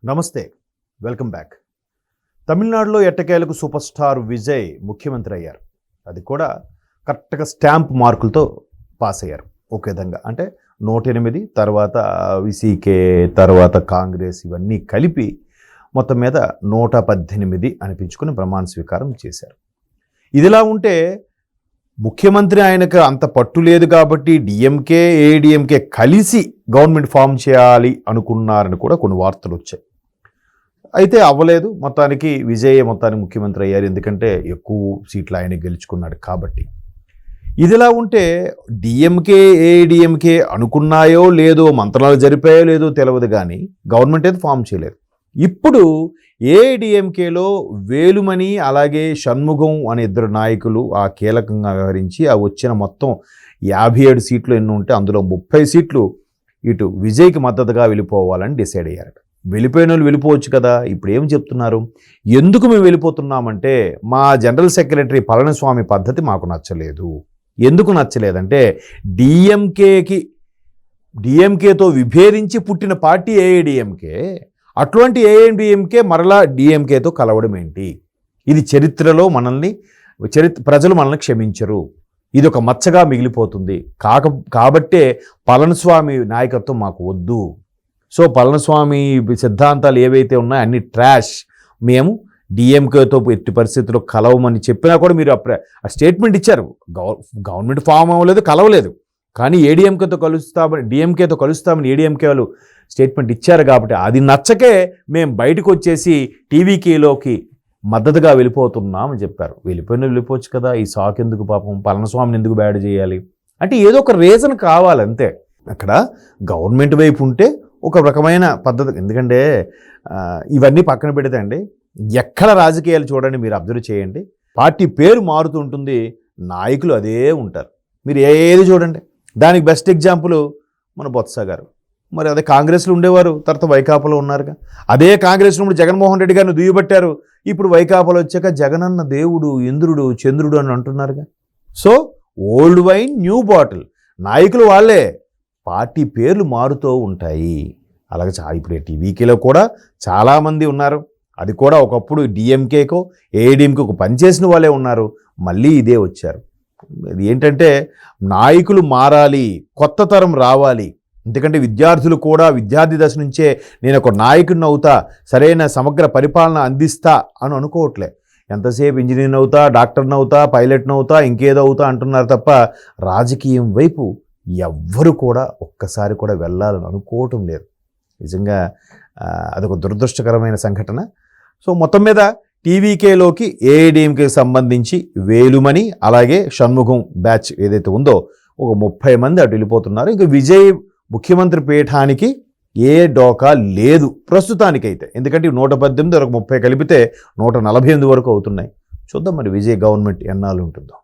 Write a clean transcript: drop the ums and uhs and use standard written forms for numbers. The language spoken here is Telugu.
నమస్తే, వెల్కమ్ బ్యాక్. తమిళనాడులో ఎట్టకేలకు సూపర్ స్టార్ విజయ్ ముఖ్యమంత్రి అయ్యారు. అది కూడా కరెక్ట్గా స్టాంప్ మార్కులతో పాస్ అయ్యారు. ఒక విధంగా అంటే 108, తర్వాత విసికే, తర్వాత కాంగ్రెస్, ఇవన్నీ కలిపి మొత్తం మీద 118 అనిపించుకుని ప్రమాణ స్వీకారం చేశారు. ఇదిలా ఉంటే ముఖ్యమంత్రి ఆయనకు అంత పట్టు లేదు కాబట్టి డిఎంకే, ఏడిఎంకే కలిసి గవర్నమెంట్ ఫామ్ చేయాలి అనుకున్నారని కూడా కొన్ని వార్తలు వచ్చాయి. అయితే అవ్వలేదు. మొత్తానికి విజయ్ మొత్తానికి ముఖ్యమంత్రి అయ్యారు. ఎందుకంటే ఎక్కువ సీట్లు ఆయన గెలుచుకున్నాడు కాబట్టి. ఇదిలా ఉంటే డిఎంకే, ఏడిఎంకే అనుకున్నాయో లేదో, మంత్రాలు జరిపాయో లేదో తెలియదు, కానీ గవర్నమెంట్ అయితే ఫామ్ చేయలేదు. ఇప్పుడు ఏడిఎంకేలో వేలుమణి అలాగే షణ్ముగం అనే ఇద్దరు నాయకులు ఆ కీలకంగా వ్యవహరించి ఆ వచ్చిన మొత్తం 57 సీట్లు ఎన్ని ఉంటే అందులో 30 సీట్లు ఇటు విజయ్కి మద్దతుగా వెళ్ళిపోవాలని డిసైడ్ అయ్యారట. వెళ్ళిపోయిన వాళ్ళు వెళ్ళిపోవచ్చు కదా. ఇప్పుడు ఏం చెప్తున్నారు, ఎందుకు మేము వెళ్ళిపోతున్నామంటే మా జనరల్ సెక్రటరీ పళనిస్వామి పద్ధతి మాకు నచ్చలేదు. ఎందుకు నచ్చలేదంటే డిఎంకేతో విభేదించి పుట్టిన పార్టీ ఏఐడిఎంకే. అటువంటి ఏఐడిఎంకే మరలా డిఎంకేతో కలవడం ఏంటి? ఇది చరిత్రలో ప్రజలు మనల్ని క్షమించరు. ఇది ఒక మచ్చగా మిగిలిపోతుంది. కాబట్టే పళనిస్వామి నాయకత్వం మాకు వద్దు. సో పళనిస్వామి సిద్ధాంతాలు ఏవైతే ఉన్నాయో అన్ని ట్రాష్, మేము డిఎంకేతో ఎట్టి పరిస్థితుల్లో కలవమని చెప్పినా కూడా మీరు ఆ స్టేట్మెంట్ ఇచ్చారు. గవర్నమెంట్ ఫామ్ అవ్వలేదు, కలవలేదు. కానీ డిఎంకేతో కలుస్తామని ఏడిఎంకే వాళ్ళు స్టేట్మెంట్ ఇచ్చారు. కాబట్టి అది నచ్చకే మేము బయటకు వచ్చేసి టీవీకేలోకి మద్దతుగా వెళ్ళిపోతున్నామని చెప్పారు. వెళ్ళిపోవచ్చు కదా, ఈ సాక్ ఎందుకు, పాపం పళనిస్వామిని ఎందుకు బ్యాడ్ చేయాలి అంటే ఏదో ఒక రీజన్ కావాలంతే. అక్కడ గవర్నమెంట్ వైపు ఉంటే ఒక రకమైన పద్ధతి. ఎందుకంటే ఇవన్నీ పక్కన పెడితే అండి, ఎక్కడ రాజకీయాలు చూడండి, మీరు అబ్జర్వ్ చేయండి, పార్టీ పేరు మారుతూ ఉంటుంది, నాయకులు అదే ఉంటారు. మీరు ఏది చూడండి. దానికి బెస్ట్ ఎగ్జాంపుల్ మన బొత్స గారు. మరి అదే కాంగ్రెస్లో ఉండేవారు, తర్వాత వైకాపాలో ఉన్నారుగా. అదే కాంగ్రెస్లో ఉండి జగన్మోహన్ రెడ్డి గారిని దుయ్యబట్టారు. ఇప్పుడు వైకాపాలో వచ్చాక జగనన్న దేవుడు, ఇంద్రుడు, చంద్రుడు అని అంటున్నారుగా. So old wine new bottle. నాయకులు వాళ్ళే, పార్టీ పేర్లు మారుతూ ఉంటాయి. అలాగే ఇప్పుడు టీవీకేలో కూడా చాలామంది ఉన్నారు. అది కూడా ఒకప్పుడు డిఎంకేకో ఏడిఎంకేకో పనిచేసిన వాళ్ళే ఉన్నారు, మళ్ళీ ఇదే వచ్చారు. ఇది ఏంటంటే నాయకులు మారాలి, కొత్త తరం రావాలి. ఎందుకంటే విద్యార్థులు కూడా విద్యార్థి దశ నుంచే నేను ఒక నాయకుడిని అవుతా, సరైన సమగ్ర పరిపాలన అందిస్తా అని అనుకోవట్లే. ఎంతసేపు ఇంజనీర్ని అవుతా, డాక్టర్ని అవుతా, పైలట్ని అవుతా, ఇంకేదో అవుతా అంటున్నారు తప్ప రాజకీయం వైపు ఎవ్వరు కూడా ఒక్కసారి కూడా వెళ్ళాలని అనుకోవటం లేదు. నిజంగా అదొక దురదృష్టకరమైన సంఘటన. సో మొత్తం మీద టీవీకేలోకి ఏఐడిఎంకేకి సంబంధించి వేలుమణి అలాగే షణ్ముగం బ్యాచ్ ఏదైతే ఉందో ఒక 30 మంది అటు వెళ్ళిపోతున్నారు. ఇంకా విజయ్ ముఖ్యమంత్రి పీఠానికి ఏ డోకా లేదు ప్రస్తుతానికైతే. ఎందుకంటే 118 ఒక 30 కలిపితే 148 వరకు అవుతున్నాయి. చూద్దాం మరి విజయ్ గవర్నమెంట్ ఎన్నాళ్ళు ఉంటుందో.